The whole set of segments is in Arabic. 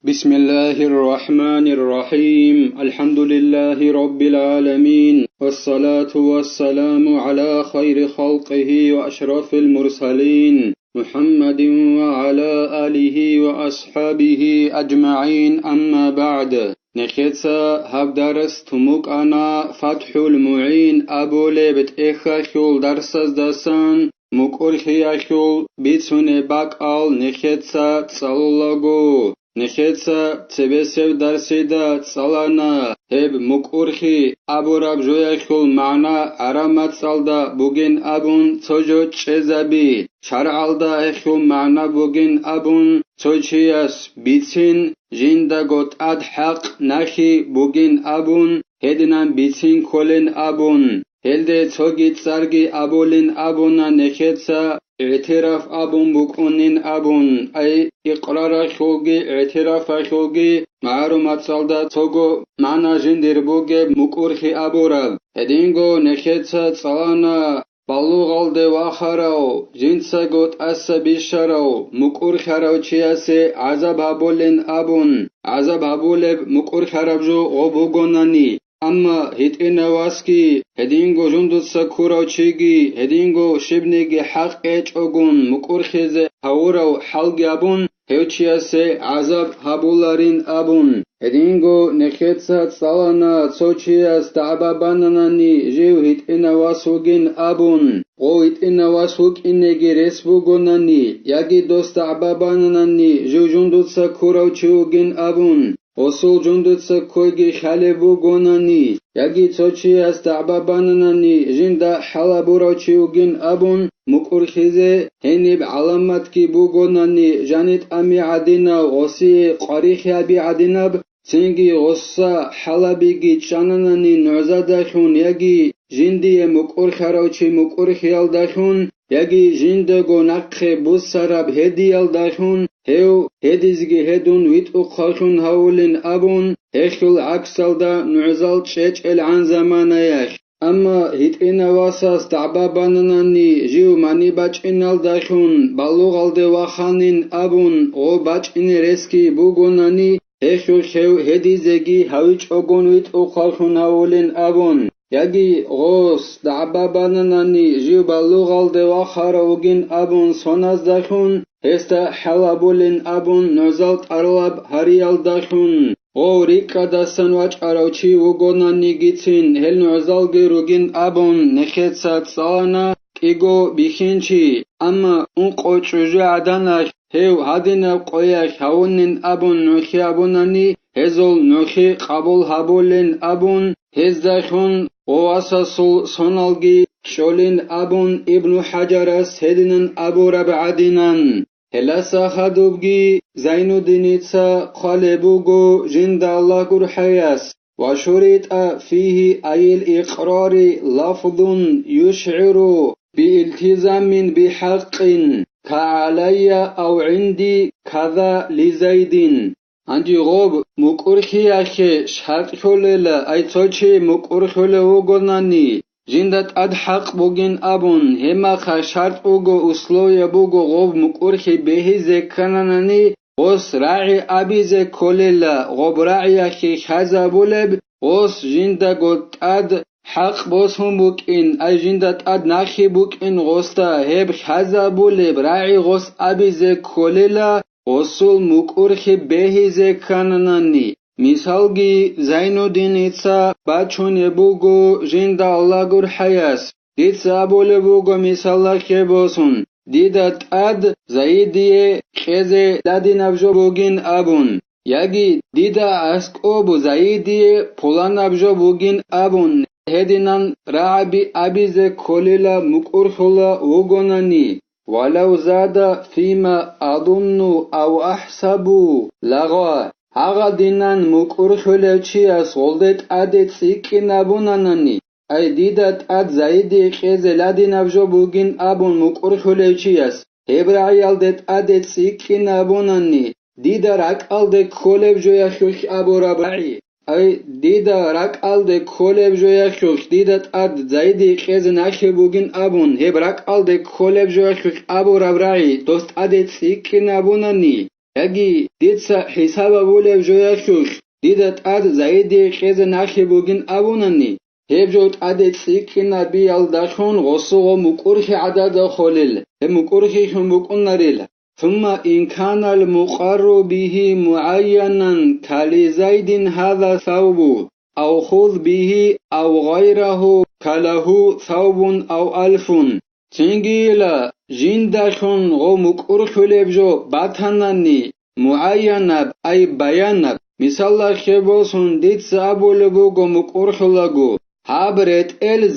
بسم الله الرحمن الرحيم الحمد لله رب العالمين والصلاة والسلام على خير خلقه وأشرف المرسلين محمد وعلى آله وأصحابه أجمعين أما بعد نخيتسا هبدرس تموك أنا فتح المعين أبو لبت إخاخول درسز دسان مكورخياخول بيتسون باقال نخيتسا تصالولاغو نخيتسا تبسيو درسيدا تصالانا هب مكورخي أبو رب جوياخول معنا عرامات صالدا بوغين أبون توجو تشيزابي شرعالدا اخول معنا بوغين أبون توجياس بيتسين جندا قد أد حق نخي بوغين أبون هدنان بيتسين كولين أبون هلده توغي تسارغي أبولين أبونا نخيتسا اعتراف أبون بكونين أبون أي إقرار خلقي اعتراف خلقي معلومات صالدا توغو معنا جندر بوغي مكورخي أبورا هدينغو نخيتسا تصالانا بالوغال دي واخراو جنسا قد أسا بيشاراو مكورخراو چياسي عذاب هبولين أبون عذاب هبولب مكورخرابجو غبوغوناني أما هيتئنا واسكي هدينغو جندوتسا كوراو چيگي هدينغو شبنيگي حق اچوگون مكورخيزي هاوراو حلقي أبون هيوچياسي عذاب هبولارين أبون هدينغو نخيتسا تصالانا تصوچياس تعباباناناني جيو هيتئنا واسوگين أبون غو هيتئنا واسوگ إنيگي رسبوگوناني ياگي دوست تعباباناناني جيو جندوتسا كوراو چيوگين أبون Осул жундутса койги халебу гонани, яги цочиас та'бабананани жинда халабурачиугин абун мукурхизе хениб аламатки бугонани жанит ами адина оси qarixi abi adinab цинги осса халабиги чананани нузадахун яги жиндие мукурхарачи мукурхиалдахун яги жиндаго нақхе буссараб хедиалдахун هيو هديزگي هدون ويت اخاخون هاولين أبون هيخل عكسالدا نعزال تشيج عن زمانيخ أما هيتئنا واساس تعباباناناني جيو ماني باچئنال داخون بالوغال دي واخانين أبون غو باچئني رسكي بوغوناني هيخل خيو هديزگي هاويچ اغون ويت اخاخون هاولين أبون ياگي غوس تعباباناناني جيو بالوغال دي واخاروگين أبون سوناز داخون هستا حلابولين أبون نوزالت أرلاب هريال داخون غو ريكا داسان واج أراوچي وغوناني گيتين هل نوزالگي روگين أبون نخيتسا تصالانا كيگو بيخينچي أما اون قوچوجو عداناخ هيو هادينا قوياخ هاونين أبون نوخي أبوناني هزول نوخي قبول هابولين أبون هزداخون غو أساسول سونالگي شولين أبون ابن حجرس هدنن أبو ربعدينان هلاسا خدوبگي زينو دينيتسا قالبوغو جند الله قرحياس وشريط فيه أي الإقرار لفظ يشعر بالتزام بحق كعلي أو عندي كذا لزيد عندي غوب مكورخي أخي شحق خلال أي توشي مكورخي وغناني جندت أد حق بوغين أبون هما خشارت اوغو اسلويا بوغو غوب مكورخي بهي زكاناناني غوس راعي أبي زكوليلا غوب راعي أخي خازا بولب غوس جندا قد أد حق بوس هم بوكين أي جندت أد ناخي بوكين غوستا هب خازا بولب راعي غوس أبي زكوليلا غوصول مكورخي بهي زكاناناني مثالگي زينودين إتسا باچون يبوغو جند الله قرحياس ديتسا بولبوغو مثال خيبوسون ديدت أد زايديه خيزي دادين أبجو بوغين أبون ياگي ديدا أسكوبو زايديه پولان أبجو بوغين أبون هدينان رعبي أبيزي كوليلا مكورخولا وغوناني ولو زاد فيما أظن أو أحسب لغا هغه دینان مکورخولچیاس ولدت ادت سیکنابونانانی ای دیدت اد زایدی خزلادینابجو بوگین ابون مکورخولچیاس هبرایالدت ادت سیکنابونانی دیدارک الد کولبجویا خوخ ابورابعی ای دیدارک الد کولبجویا خوخ دیدت اد زایدی خزناخ بوگین ابون هبرک الد کولبجویا خوخ ابورابعی دوست ادت سیکنابونانی Яги дица хисаба булев жояшуш дидат ад заиди хезе нахи бугин абунани هبجوت عدد سيكنا بيالداشون غصو مكورخ عدد خلل مكورخ مكون نريل ثم إن كان المقر به معينا كالزيد هذا ثوب أو خذ به أو غيره كله ثوب أو ألف تنجيلا جنداشون غو مكورخ لبجو باتناني معينا أي بيانا مثال خبوسون ديت سابو لبوغو مكورخ لغو هابرت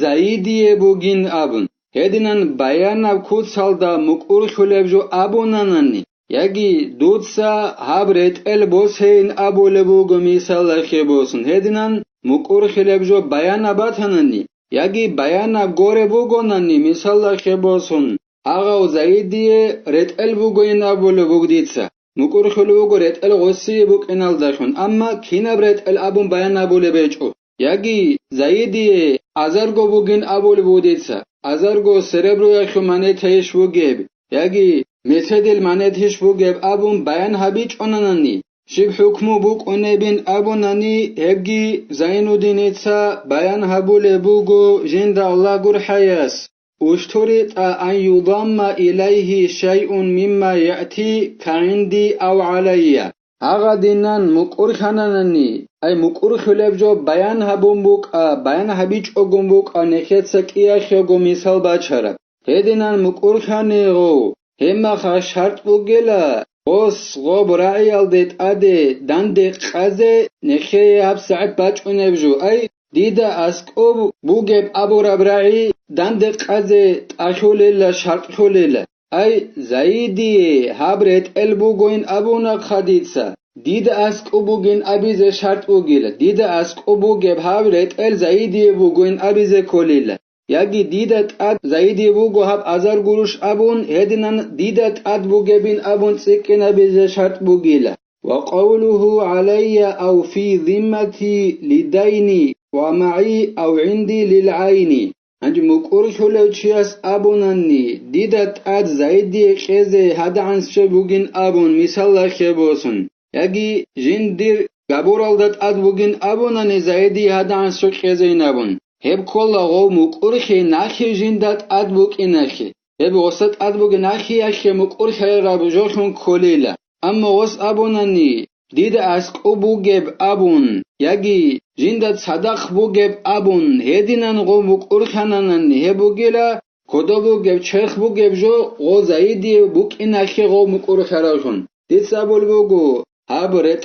زايديه بوغين ابن هدينان بايانا كوتسالدا مقورخولبجو ابوناناني ياغي دوتسا هابرت بوسين ابولبوغو ميسال خيبوسن هدينان مقورخولبجو بايانا باتاناني ياغي بايانا غوربوغوناني ميسال خيبوسن اغاو زايديه رت بوغين ابولبوغ ديتسا مقورخولبوغو رت غوسي بوكينالداشون اما كينابرت ابون بايانا بولبيچو ياغي زايدي ازارغو بوغين ابول بوديتسا ازارغو سيربرو يخو مانيتيش بوغيب ياغي ميثدل مانيتيش بوغيب ابون بيان هابيچ اوناناني شيب حكمو بوك اونيبين ابوناني هبغي زاينودينيتسا بيان هابول بوغو جندا الله غور حياس واشترط ان يضم اليه شيء مما ياتي كعندي او عليا اغادينان مقورخانانني اي مقورخلبجو بيان هابومبوك بيان هابيچ اوغومبوك نخيتسا قياخيغو مثال باچارا هدينان مقورخانيغو هما خا شرط بوگلا اوس غو برايالدت ادي داندي قازي نخي هاب ساعت باچونبجو اي ديدا اسكو بوگب ابورا براي داندي قازي تاشوليلا شرط خوليلا اي زايدي هابرت البوگوين ابونا خديتسا ديد اسك بوگين ابيزه شرط بوگيلا ديد اسك بوگب هابرت زايدي بوگوين ابيزه كوليلا ياغي ديدت اد زايدي بوگو هاب ازار گروش ابون هدينان ديدت اد بوگبين ابون سكن ابيزه شرط بوگيلا وقوله علي او في ذمتي لديني ومعي او عندي للعين انج مقورخولچياس ابوناني ديدت اد زايدي خيزه هدانس بوگين ابون مثال خبوسن ياغي جندير غابورالدت اد بوگين ابوناني زايدي هدانس خيزه نابون هب كولا غو مقورخي ناخي جندت اد بوگيناخي هب وسط اد بوگيناخي اخي مقورخي رابجوخون كوليلا اما وس ابوناني ديد اسك بوگب ابون ياغي جندت صدق بوگب ابون هدينان غو مقورخانانني هبوگيلا كودوبوگب چرخ بوگب جو غو زايدي بوگيناخي غو مقورخاراشون ديد سابول بوگو هابرت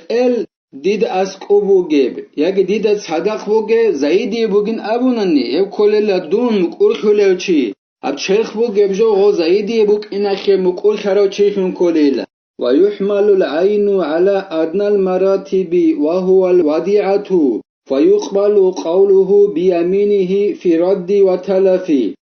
ديد اسك بوگب ياغي ديد صدق بوگه زايدي بوگين ابوناني هب كوللا دون مقورخولچي اب چرخ بوگب جو غو زايدي بوگيناخي مقورخاراچيشون كوليلا ويحمل العين على أدنى المراتب وهو الوديعة فيقبل قوله بيمينه في رد وتلف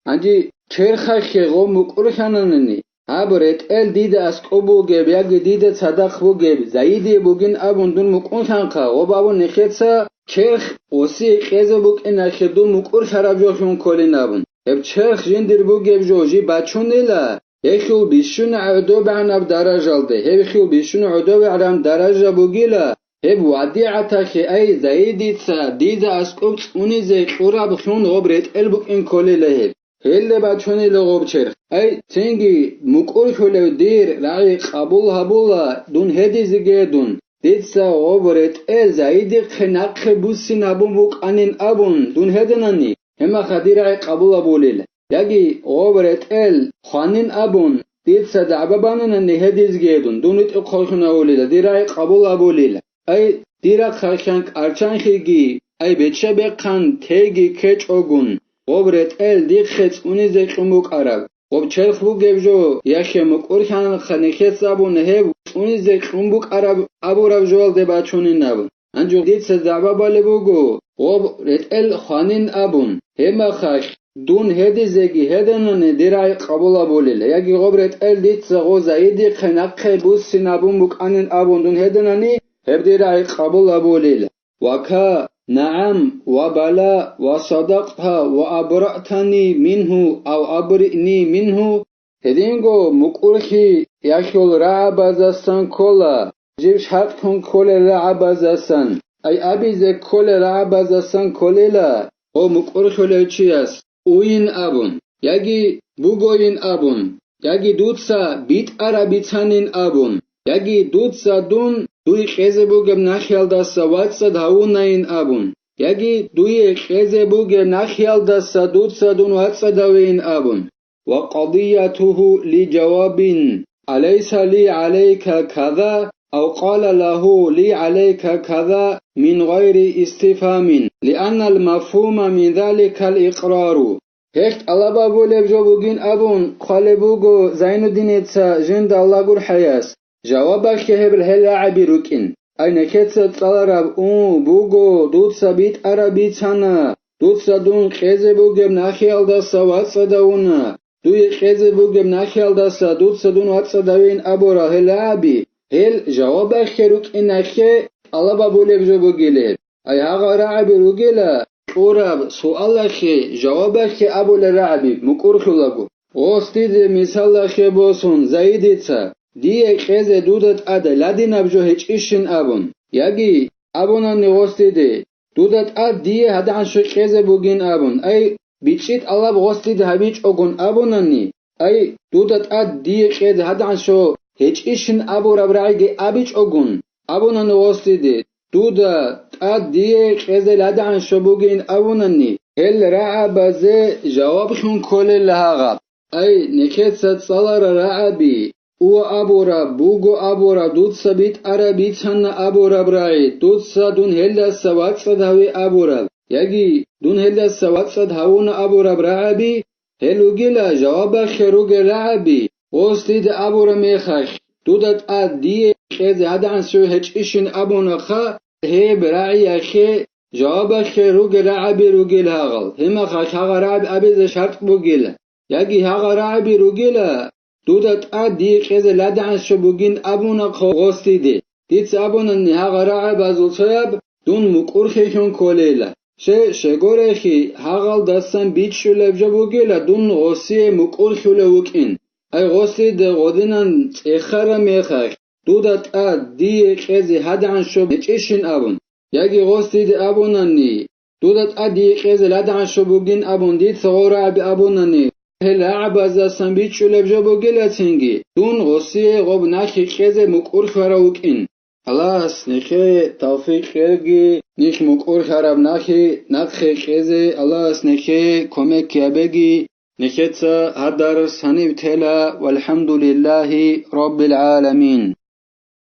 انجي چرخخ غو مقورخانانني هابرت ديد اسكو بوگب ياغ ديد صدق بوگب زايدي بوگين ابون دون مقورخانقا وبابو نخيتسا چرخ اوسي قيزه بوگين اخدو مقورخارابجوخون كولينابون اب چرخ جندر بوگب جوجي باچونيلا يخيو بيشون عدو بعناب درجالده هبخيو بيشون عدو بعناب درجة بوگيلا هب وديعتاخي اي زايديتسا ديزا اسكوبس اونيزي قراب خون غبرت البوك ان كولي لهب هل باچوني لغوب چرخ اي تنگي مقورخولو دير راعي قبول هبولا دون هديزيگه دون ديتسا غبرت زايدي خناق بوسي نابون بوك انين ابون دون هدناني هما خدير قبول هبوليلا ياغي غبرت خانين ابون ديتسا دعبابانن نهديزگه دون دونت اقخوخنا وليلا ديراي قبول هبوليلا اي ديرا خرشانك ارچانخيگي اي بيتشا بقان تيگي كچ اوگون غبرت ديخت اونيزه قموك عرب غب چرخ بوگبجو يخي مقورخان خنيخت زبون هب اونيزه قموك عرب ابو ربجوال دي باچونين نابون انجو ديتسا دعبابالي بوگو غبرت خانين ابون هما خاش دون هديزگي هدنن ديراي قبول بوليلا ياغي غبرت ديتسا غو زايدي خناق بوس سينابون بوك انن ابون دون هدنني هب ديراي قبول بوليلا وكا نعم وبلا وصدقها وأبرأتني منه أو أبرئني منه هدینگو مقرخی یکیول رعبازستان کلا جیبش حق کن کل رعبازستان ای ابیز کل رعبازستان کلیلا او مقرخوله چی است اوین ابون یگی بوگوین ابون یگی دوتسا بیت عربیتانین ابون یگی دوتسا دون دوی خیزه بوگم نخیال دستا واتسا داونین ابون یگی دوی خیزه بوگم نخیال دستا دوتسا دون واتسا داوین ابون وقضيته لجواب أليس لي عليك كذا أو قال له لي عليك كذا من غير استفهام لأن المفهوم من ذلك الإقرار هيك الله بابو لبجوبوغين أبون خالبوغو زين الدين جند الله قر حياس جوابك كهبل هلا عبيروكين أي نكتس طلرب بوغو دوت سبيت عربي تانا دوت سدون خيزي بوغم نخيال دستا واتسدونا دوی خیزه بوگم نخیال دستا دوت سدون واتسا دوین ابو را هلعبی هل جواب خیروک این نخی الله بابوله بجو بگیله ای حقا رعبی رو گیله قرب سوال خی جواب خی ابو لرعبی مکور خلقو غستید مثال خی باسون زایدیتا دیه خیزه دودت اده لدی نبجو هیچ ایشن ابون یگی ابونان غستیده دودت اد دیه هدان شو خیزه بوگین ابون ای بیچیت الله بغستید هبیچ اگون ابونانی ای دودت اد دیه خیزه هدان شو هیچ ایشن ابو ربرعیگی ابیچ اگون ابونان غستیده دودت اد دیه خیزه لدان شو بوگین ابونانی هل رعبزه جوابشون کل لحقب ای نکت ست صلر رعبی او ابو رب بوگو ابو رب دود سبیت عربی تن ابو رب رعی دود سدون هل سوات صدهوی ابو رب یگی دون هل سوات صدهون ابو رب رعبی هلو گیلا جواب خروگ رعبی غستید ابو رب میخخ دودت اد دیه خیز هدان سو هچ ایشن ابو نخا هی برعی اخی جواب خروگ رعبی رو گیل هاغل هما خاک هاغ رعب ابیز شرط بو گیل یگی هاغ رعبی رو گیلا دودت اد دی خیز لدعن شو بوگین ابونا غستیده دیت ابونا نها رعب ازول سیب دون مقور خیشون کولیلا شگوره خی هاغل دستن بیچ شو لبجا بوگیلا دون غسی مقور شوله وکین ای غستیده غدینن اخر میخخ دودت اد دی خیز هدعن شو بچشن ابون یگی غستیده ابونا نی دودت اد دی خیز لدعن شو بوگین ابون دیت سغور عب ابونا نی هلعب از دستن بیچ شو لبجا بوگیلا تنگی دون غسی غب نخی خیز مقور خراوک این الله اس نخی توفیق خیرگی نخ مقور خراب نخی خیز الله اس نخی کمک کیابگی نخیت هر درس هنیب تلا والحمد لله رب العالمین